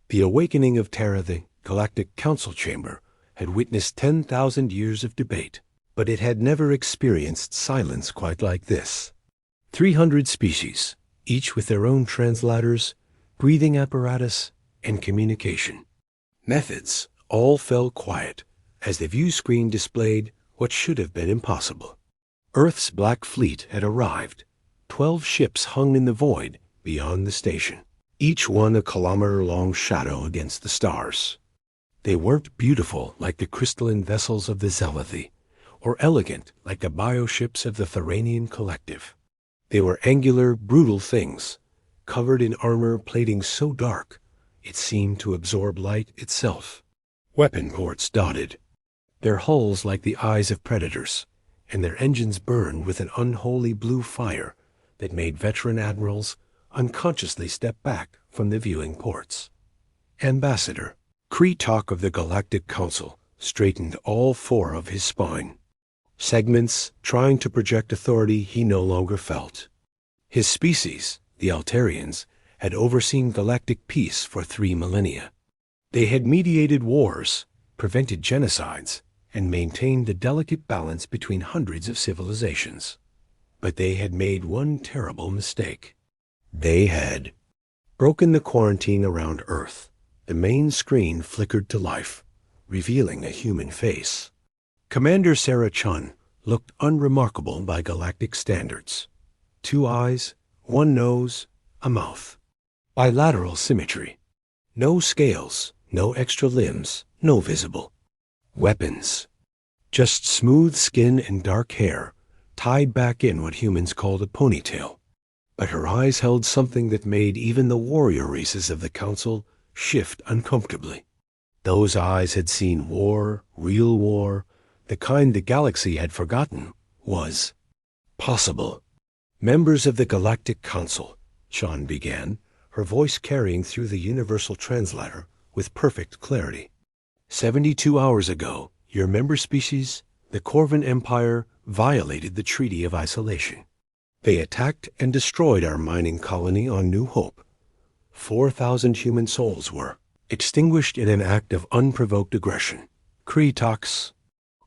The awakening of Terra, the Galactic Council Chamber, had witnessed 10,000 years of debate, but it had never experienced silence quite like this. 300 species, each with their own translators, breathing apparatus, and communication. Methods all fell quiet as the view screen displayed what should have been impossible. Earth's Black Fleet had arrived. 12 ships hung in the void beyond the station, each one a kilometer-long shadow against the stars. They weren't beautiful like the crystalline vessels of the Zealothi, or elegant like the bioships of the Theranian Collective. They were angular, brutal things, covered in armor plating so dark it seemed to absorb light itself. Weapon ports dotted, their hulls like the eyes of predators, and their engines burned with an unholy blue fire that made veteran admirals unconsciously step back from the viewing ports. Ambassador, Kree-Talk of the Galactic Council, straightened all 4 of his spine. Segments trying to project authority he no longer felt. His species, the Altarians, had overseen galactic peace for 3 millennia. They had mediated wars, prevented genocides, and maintained the delicate balance between hundreds of civilizations. But they had made one terrible mistake. They had broken the quarantine around Earth. The main screen flickered to life, revealing a human face. Commander Sarah Chun looked unremarkable by galactic standards. 2 eyes, 1 nose, a mouth. Bilateral symmetry. No scales, no extra limbs, no visible weapons. Just smooth skin and dark hair, tied back in what humans called a ponytail. But her eyes held something that made even the warrior races of the Council shift uncomfortably. Those eyes had seen war, real war, the kind the galaxy had forgotten was possible. Members of the Galactic Council, Sean began, her voice carrying through the universal translator with perfect clarity. 72 hours ago, your member species, the Corvan Empire, violated the Treaty of Isolation. They attacked and destroyed our mining colony on New Hope. 4,000 human souls were extinguished in an act of unprovoked aggression. Kree-Talk's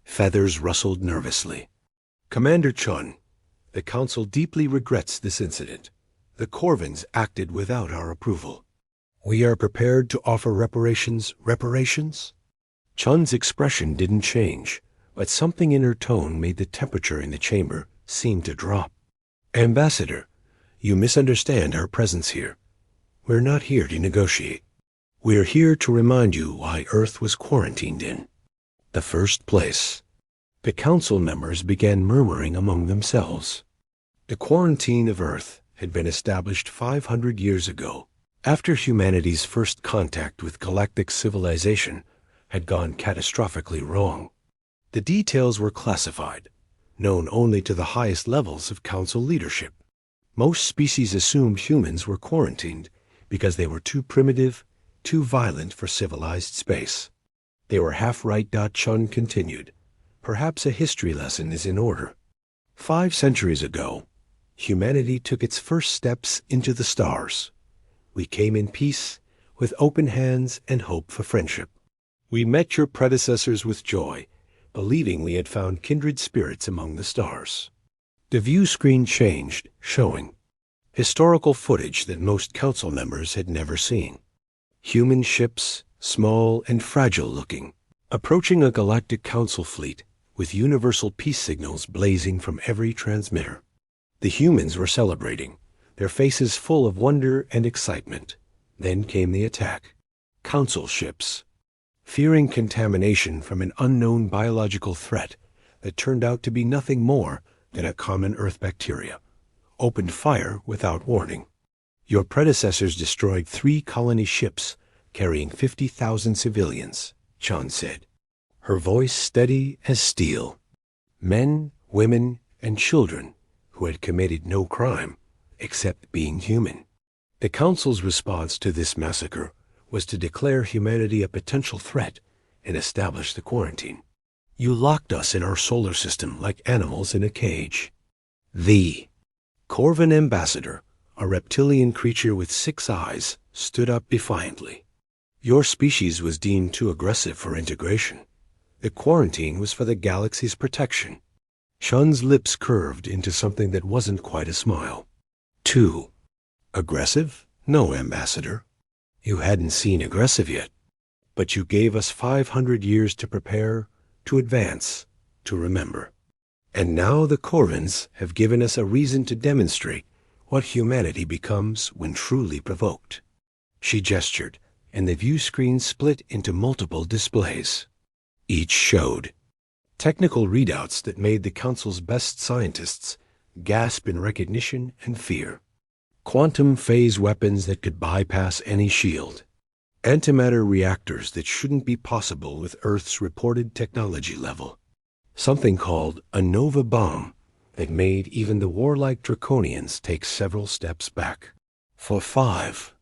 feathers rustled nervously. Commander Chun, the Council deeply regrets this incident. The Corvans acted without our approval. We are prepared to offer reparations. Reparations? Chun's expression didn't change, but something in her tone made the temperature in the chamber seem to drop. Ambassador, you misunderstand our presence here. We're not here to negotiate. We're here to remind you why Earth was quarantined in the first place. The Council members began murmuring among themselves. The quarantine of Earth had been established 500 years ago, after humanity's first contact with galactic civilization had gone catastrophically wrong. The details were classified, known only to the highest levels of Council leadership. Most species assumed humans were quarantined because they were too primitive, too violent for civilized space. They were half right. Chun continued. Perhaps a history lesson is in order. 5 centuries ago, humanity took its first steps into the stars. We came in peace, with open hands and hope for friendship. We met your predecessors with joy, believing we had found kindred spirits among the stars. The view screen changed, showing historical footage that most Council members had never seen. Human ships, small and fragile-looking, approaching a Galactic Council fleet with universal peace signals blazing from every transmitter. The humans were celebrating, their faces full of wonder and excitement. Then came the attack. Council ships, fearing contamination from an unknown biological threat that turned out to be nothing more than a common Earth bacteria, opened fire without warning. Your predecessors destroyed 3 colony ships carrying 50,000 civilians, Chun said, her voice steady as steel. Men, women, and children who had committed no crime except being human. The Council's response to this massacre was to declare humanity a potential threat and establish the quarantine. You locked us in our solar system like animals in a cage. The Corvan ambassador, a reptilian creature with 6 eyes, stood up defiantly. Your species was deemed too aggressive for integration. The quarantine was for the galaxy's protection. Chun's lips curved into something that wasn't quite a smile. Too aggressive? No, Ambassador. You hadn't seen aggressive yet. But you gave us 500 years to prepare, to advance, to remember. And now the Corvins have given us a reason to demonstrate what humanity becomes when truly provoked. She gestured, and the view screen split into multiple displays. Each showed technical readouts that made the Council's best scientists gasp in recognition and fear. Quantum phase weapons that could bypass any shield. Antimatter reactors that shouldn't be possible with Earth's reported technology level. Something called a Nova bomb that made even the warlike Draconians take several steps back. For 5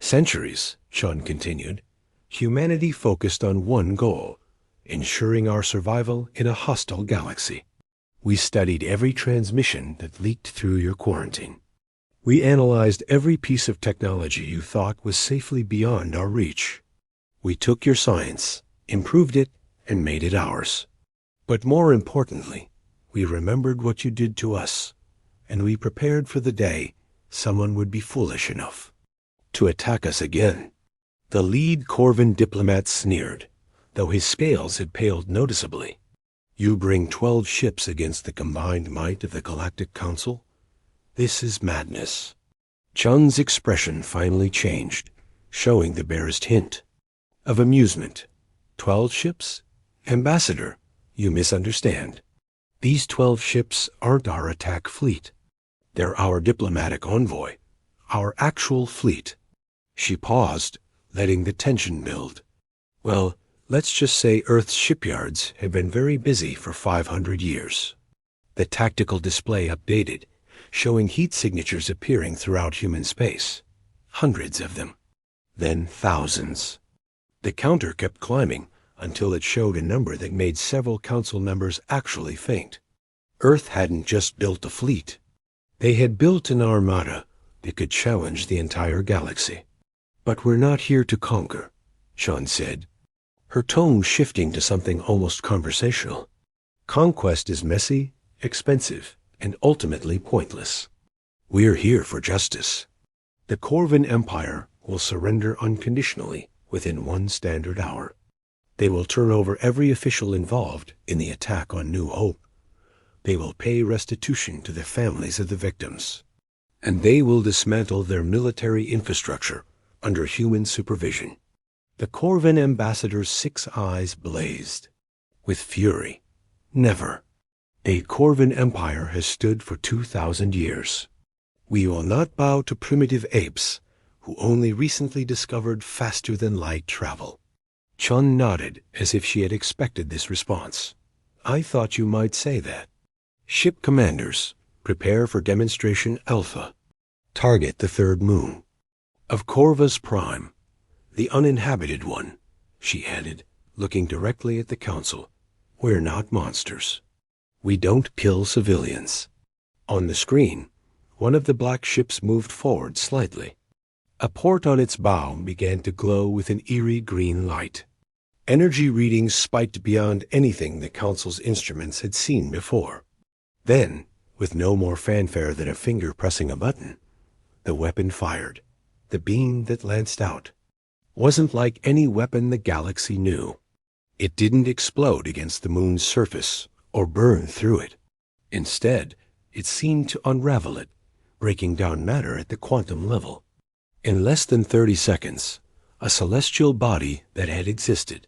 centuries, Chun continued, humanity focused on one goal, ensuring our survival in a hostile galaxy. We studied every transmission that leaked through your quarantine. We analyzed every piece of technology you thought was safely beyond our reach. We took your science, improved it, and made it ours. But more importantly, we remembered what you did to us, and we prepared for the day someone would be foolish enough to attack us again. The lead Corvin diplomat sneered, though his scales had paled noticeably. You bring 12 ships against the combined might of the Galactic Council? This is madness. Chun's expression finally changed, showing the barest hint of amusement. 12 ships? Ambassador, you misunderstand. These 12 ships aren't our attack fleet. They're our diplomatic envoy, our actual fleet. She paused, letting the tension build. Well, let's just say Earth's shipyards have been very busy for 500 years. The tactical display updated, showing heat signatures appearing throughout human space. Hundreds of them. Then thousands. The counter kept climbing until it showed a number that made several council members actually faint. Earth hadn't just built a fleet. They had built an armada that could challenge the entire galaxy. But we're not here to conquer, Chun said, her tone shifting to something almost conversational. Conquest is messy, expensive, and ultimately pointless. We're here for justice. The Corvin Empire will surrender unconditionally within 1 standard hour. They will turn over every official involved in the attack on New Hope. They will pay restitution to the families of the victims. And they will dismantle their military infrastructure under human supervision. The Corvin ambassador's 6 eyes blazed with fury. Never. A Corvin empire has stood for 2,000 years. We will not bow to primitive apes who only recently discovered faster-than-light travel. Chun nodded as if she had expected this response. I thought you might say that. Ship commanders, prepare for demonstration Alpha. Target the 3rd moon of Corvus Prime, the uninhabited one, she added, looking directly at the council. We're not monsters. We don't kill civilians. On the screen, one of the black ships moved forward slightly. A port on its bow began to glow with an eerie green light. Energy readings spiked beyond anything the Council's instruments had seen before. Then, with no more fanfare than a finger pressing a button, the weapon fired. The beam that lanced out wasn't like any weapon the galaxy knew. It didn't explode against the moon's surface or burn through it. Instead, it seemed to unravel it, breaking down matter at the quantum level. In less than 30 seconds, a celestial body that had existed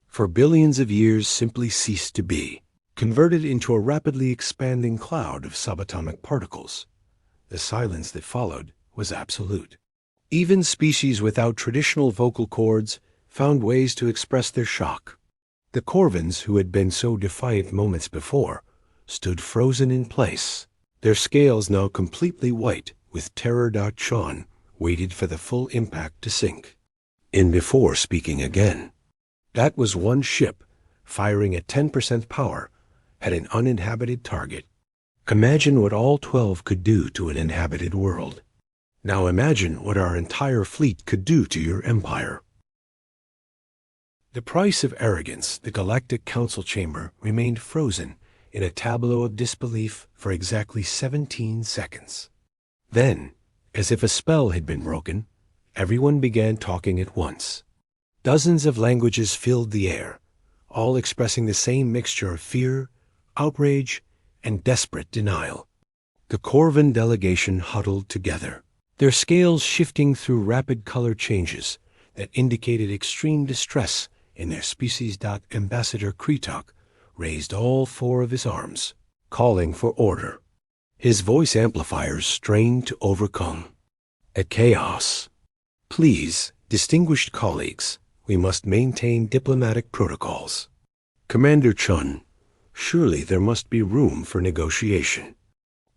for billions of years simply ceased to be, converted into a rapidly expanding cloud of subatomic particles. The silence that followed was absolute. Even species without traditional vocal cords found ways to express their shock. The Corvins, who had been so defiant moments before, stood frozen in place, their scales now completely white with terror. Chun waited for the full impact to sink in before speaking again. That was one ship, firing at 10% power, had an uninhabited target. Imagine what all 12 could do to an inhabited world. Now imagine what our entire fleet could do to your empire. The price of arrogance, the Galactic Council Chamber remained frozen in a tableau of disbelief for exactly 17 seconds. Then, as if a spell had been broken, everyone began talking at once. Dozens of languages filled the air, all expressing the same mixture of fear, outrage, and desperate denial. The Corvan delegation huddled together, their scales shifting through rapid color changes that indicated extreme distress in their species. Ambassador Kretok raised all four of his arms, calling for order. His voice amplifiers strained to overcome a chaos. Please, distinguished colleagues, we must maintain diplomatic protocols. Commander Chun, surely there must be room for negotiation.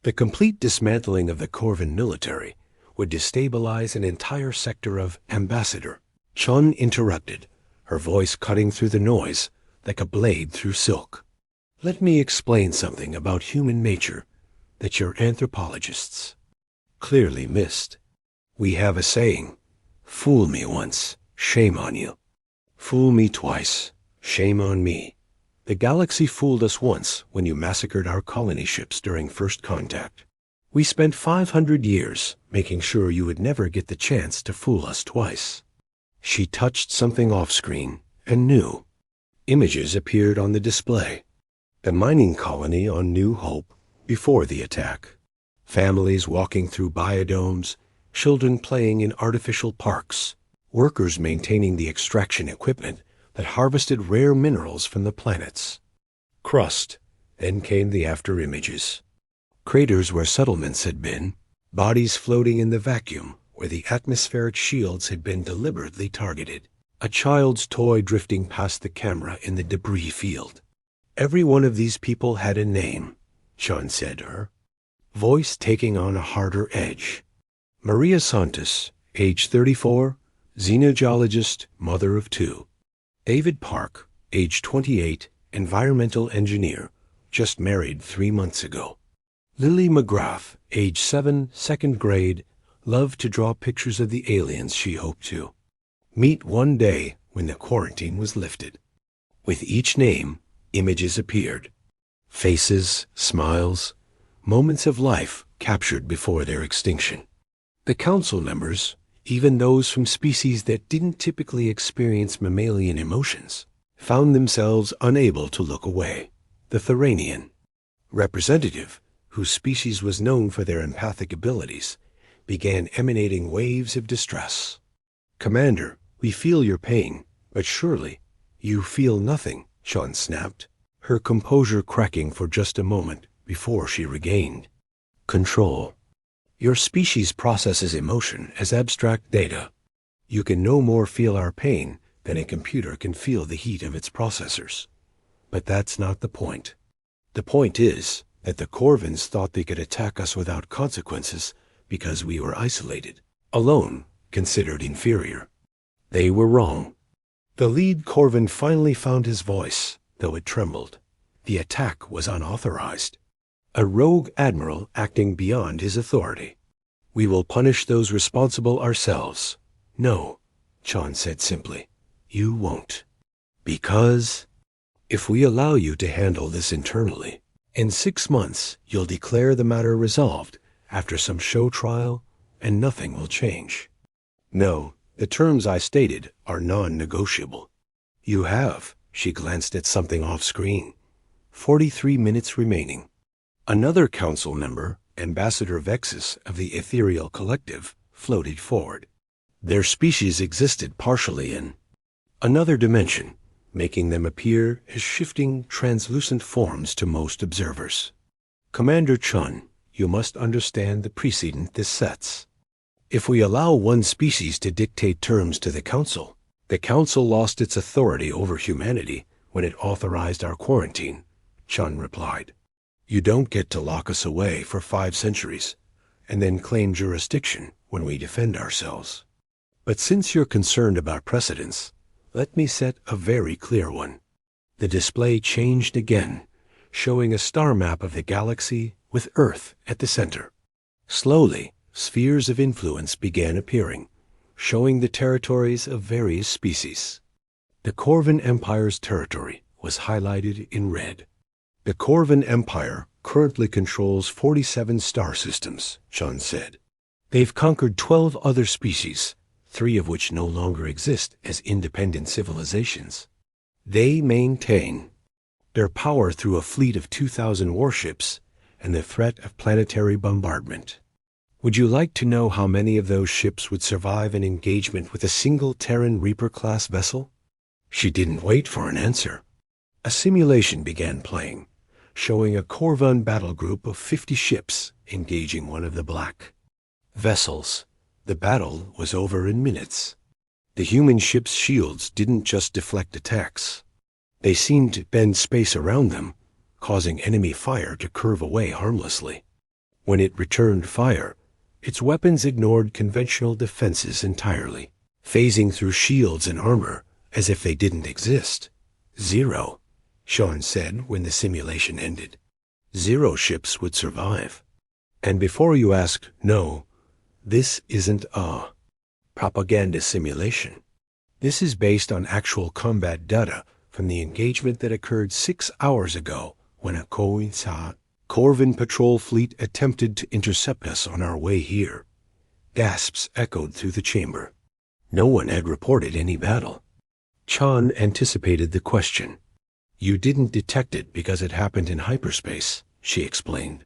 The complete dismantling of the Corvan military would destabilize an entire sector of Ambassador. Chun interrupted, her voice cutting through the noise like a blade through silk. Let me explain something about human nature that your anthropologists clearly missed. We have a saying, fool me once, shame on you. Fool me twice, shame on me. The galaxy fooled us once when you massacred our colony ships during first contact. We spent 500 years making sure you would never get the chance to fool us twice. She touched something off-screen and knew. Images appeared on the display. The mining colony on New Hope before the attack. Families walking through biodomes, children playing in artificial parks, workers maintaining the extraction equipment that harvested rare minerals from the planets. Crust, then came the after images. Craters where settlements had been, bodies floating in the vacuum where the atmospheric shields had been deliberately targeted. A child's toy drifting past the camera in the debris field. Every one of these people had a name, Chun said to her, voice taking on a harder edge. Maria Santos, age 34, xenogeologist, mother of 2. David Park, age 28, environmental engineer, just married 3 months ago. Lily McGrath, age 7, 2nd grade, loved to draw pictures of the aliens she hoped to meet one day when the quarantine was lifted. With each name, images appeared. Faces, smiles, moments of life captured before their extinction. The council members, even those from species that didn't typically experience mammalian emotions, found themselves unable to look away. The Theranian representative, whose species was known for their empathic abilities, began emanating waves of distress. Commander, we feel your pain, but surely you feel nothing, Chun snapped, her composure cracking for just a moment before she regained control. Your species processes emotion as abstract data. You can no more feel our pain than a computer can feel the heat of its processors. But that's not the point. The point is that the Corvans thought they could attack us without consequences because we were isolated, alone, considered inferior. They were wrong. The lead Corvan finally found his voice, though it trembled. The attack was unauthorized. A rogue admiral acting beyond his authority. We will punish those responsible ourselves. No, Chun said simply. You won't. Because if we allow you to handle this internally, in 6 months you'll declare the matter resolved after some show trial, and nothing will change. No, the terms I stated are non-negotiable. You have, she glanced at something off-screen, 43 minutes remaining. Another council member, Ambassador Vexus of the Ethereal Collective, floated forward. Their species existed partially in another dimension, making them appear as shifting, translucent forms to most observers. Commander Chun, you must understand the precedent this sets. If we allow one species to dictate terms to the Council lost its authority over humanity when it authorized our quarantine, Chun replied. You don't get to lock us away for 5 centuries and then claim jurisdiction when we defend ourselves. But since you're concerned about precedents, let me set a very clear one. The display changed again, showing a star map of the galaxy with Earth at the center. Slowly, spheres of influence began appearing, showing the territories of various species. The Corvan Empire's territory was highlighted in red. The Corvan Empire currently controls 47 star systems, Sean said. They've conquered 12 other species, 3 of which no longer exist as independent civilizations. They maintain their power through a fleet of 2,000 warships and the threat of planetary bombardment. Would you like to know how many of those ships would survive an engagement with a single Terran Reaper-class vessel? She didn't wait for an answer. A simulation began playing, showing a Corvan battle group of 50 ships engaging one of the black vessels. The battle was over in minutes. The human ship's shields didn't just deflect attacks. They seemed to bend space around them, causing enemy fire to curve away harmlessly. When it returned fire, its weapons ignored conventional defenses entirely, phasing through shields and armor as if they didn't exist. 0, Sean said when the simulation ended. 0 ships would survive. And before you ask, no, this isn't a propaganda simulation. This is based on actual combat data from the engagement that occurred 6 hours ago when a Corvan patrol fleet attempted to intercept us on our way here. Gasps echoed through the chamber. No one had reported any battle. Chan anticipated the question. You didn't detect it because it happened in hyperspace, she explained.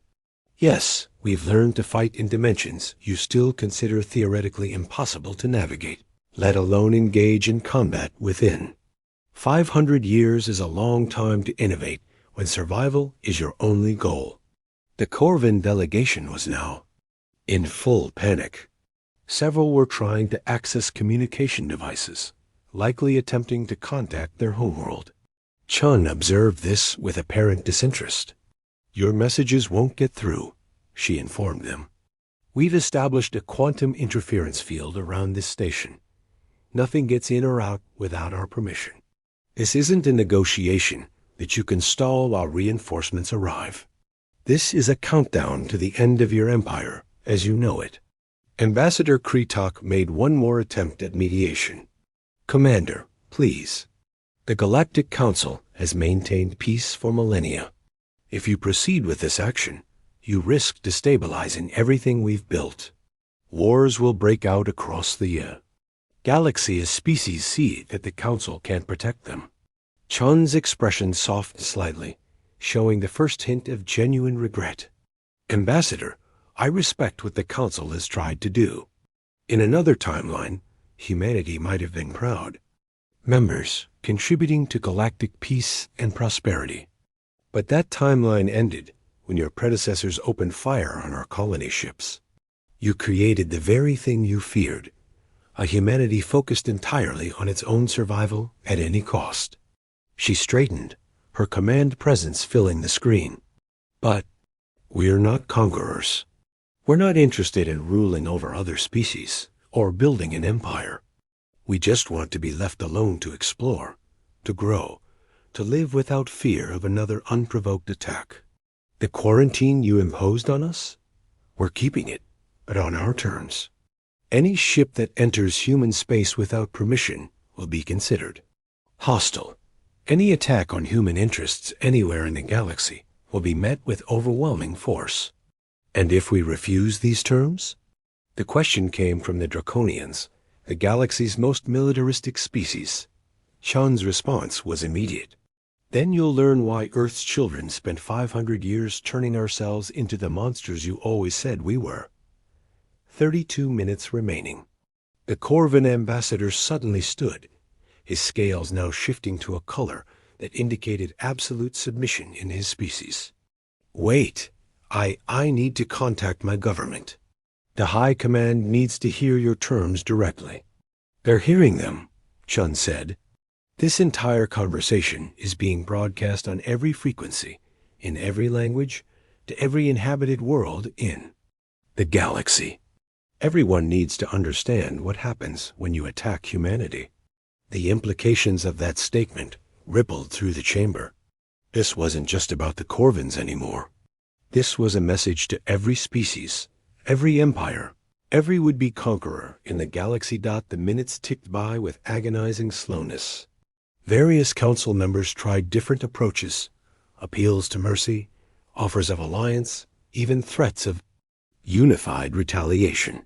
Yes, we've learned to fight in dimensions you still consider theoretically impossible to navigate, let alone engage in combat within. 500 years is a long time to innovate when survival is your only goal. The Corvan delegation was now in full panic. Several were trying to access communication devices, likely attempting to contact their homeworld. Chun observed this with apparent disinterest. Your messages won't get through, she informed them. We've established a quantum interference field around this station. Nothing gets in or out without our permission. This isn't a negotiation that you can stall while reinforcements arrive. This is a countdown to the end of your empire, as you know it. Ambassador Kretok made one more attempt at mediation. Commander, please. The Galactic Council has maintained peace for millennia. If you proceed with this action, you risk destabilizing everything we've built. Wars will break out across the galaxy as species see that the Council can't protect them. Chun's expression softened slightly, showing the first hint of genuine regret. Ambassador, I respect what the Council has tried to do. In another timeline, humanity might have been proud. Members contributing to galactic peace and prosperity. But that timeline ended when your predecessors opened fire on our colony ships. You created the very thing you feared, a humanity focused entirely on its own survival at any cost. She straightened, her command presence filling the screen. But we're not conquerors. We're not interested in ruling over other species or building an empire. We just want to be left alone to explore, to grow, to live without fear of another unprovoked attack. The quarantine you imposed on us? We're keeping it, but on our terms. Any ship that enters human space without permission will be considered hostile. Any attack on human interests anywhere in the galaxy will be met with overwhelming force. And if we refuse these terms? The question came from the Draconians, the galaxy's most militaristic species. Sean's response was immediate. Then you'll learn why Earth's children spent 500 years turning ourselves into the monsters you always said we were. 32 minutes remaining. The Corvan ambassador suddenly stood, his scales now shifting to a color that indicated absolute submission in his species. Wait, I need to contact my government. The High Command needs to hear your terms directly. They're hearing them, Chun said. This entire conversation is being broadcast on every frequency, in every language, to every inhabited world in the galaxy. Everyone needs to understand what happens when you attack humanity. The implications of that statement rippled through the chamber. This wasn't just about the Corvans anymore. This was a message to every species, every empire, every would-be conqueror in the galaxy. The minutes ticked by with agonizing slowness. Various council members tried different approaches, appeals to mercy, offers of alliance, even threats of unified retaliation.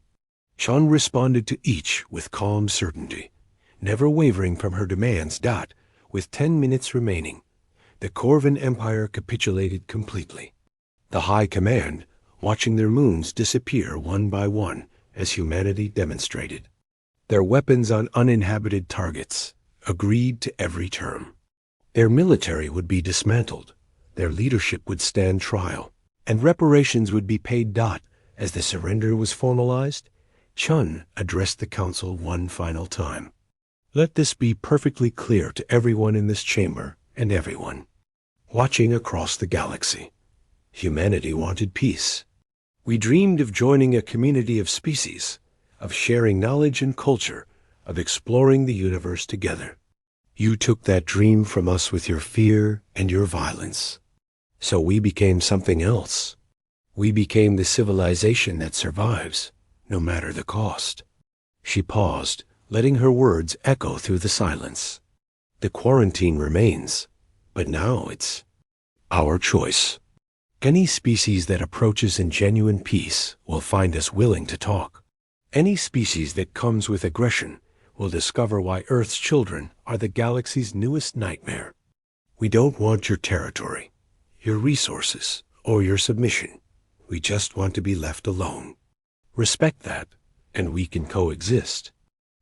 Chun responded to each with calm certainty, never wavering from her demands. With 10 minutes remaining, the Corvan Empire capitulated completely. The High Command, watching their moons disappear one by one as humanity demonstrated. Their weapons on uninhabited targets agreed to every term. Their military would be dismantled, their leadership would stand trial, and reparations would be paid. As the surrender was formalized, Chun addressed the council one final time. Let this be perfectly clear to everyone in this chamber and everyone watching across the galaxy. Humanity wanted peace. We dreamed of joining a community of species, of sharing knowledge and culture, of exploring the universe together. You took that dream from us with your fear and your violence. So we became something else. We became the civilization that survives, no matter the cost. She paused, letting her words echo through the silence. The quarantine remains, but now it's our choice. Any species that approaches in genuine peace will find us willing to talk. Any species that comes with aggression will discover why Earth's children are the galaxy's newest nightmare. We don't want your territory, your resources, or your submission. We just want to be left alone. Respect that, and we can coexist.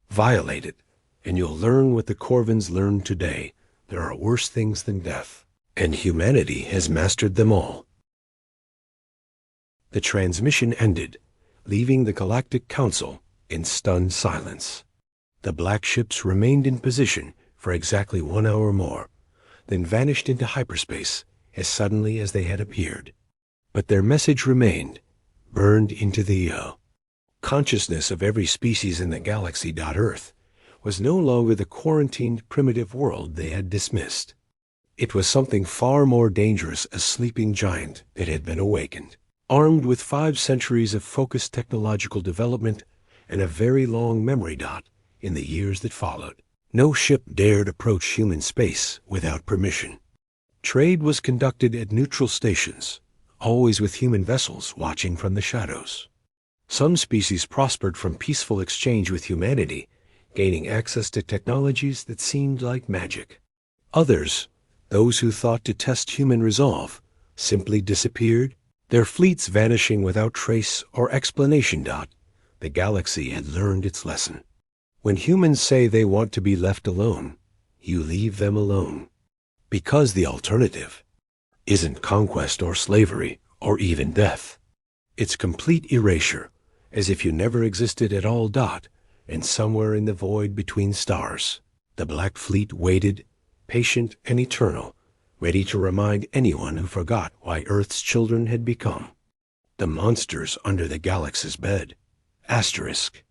Violate it, and you'll learn what the Corvans learned today. There are worse things than death, and humanity has mastered them all. The transmission ended, leaving the Galactic Council in stunned silence. The black ships remained in position for exactly 1 hour more, then vanished into hyperspace as suddenly as they had appeared. But their message remained, burned into the consciousness of every species in the galaxy. Earth was no longer the quarantined primitive world they had dismissed. It was something far more dangerous, a sleeping giant that had been awakened, armed with 5 centuries of focused technological development and a very long memory. In the years that followed, no ship dared approach human space without permission. Trade was conducted at neutral stations, always with human vessels watching from the shadows. Some species prospered from peaceful exchange with humanity, gaining access to technologies that seemed like magic. Others, those who thought to test human resolve, simply disappeared, their fleets vanishing without trace or explanation. The galaxy had learned its lesson. When humans say they want to be left alone, you leave them alone. Because the alternative isn't conquest or slavery or even death. It's complete erasure, as if you never existed at all. And somewhere in the void between stars, the Black Fleet waited, patient and eternal, ready to remind anyone who forgot why Earth's children had become the monsters under the galaxy's bed. Asterisk.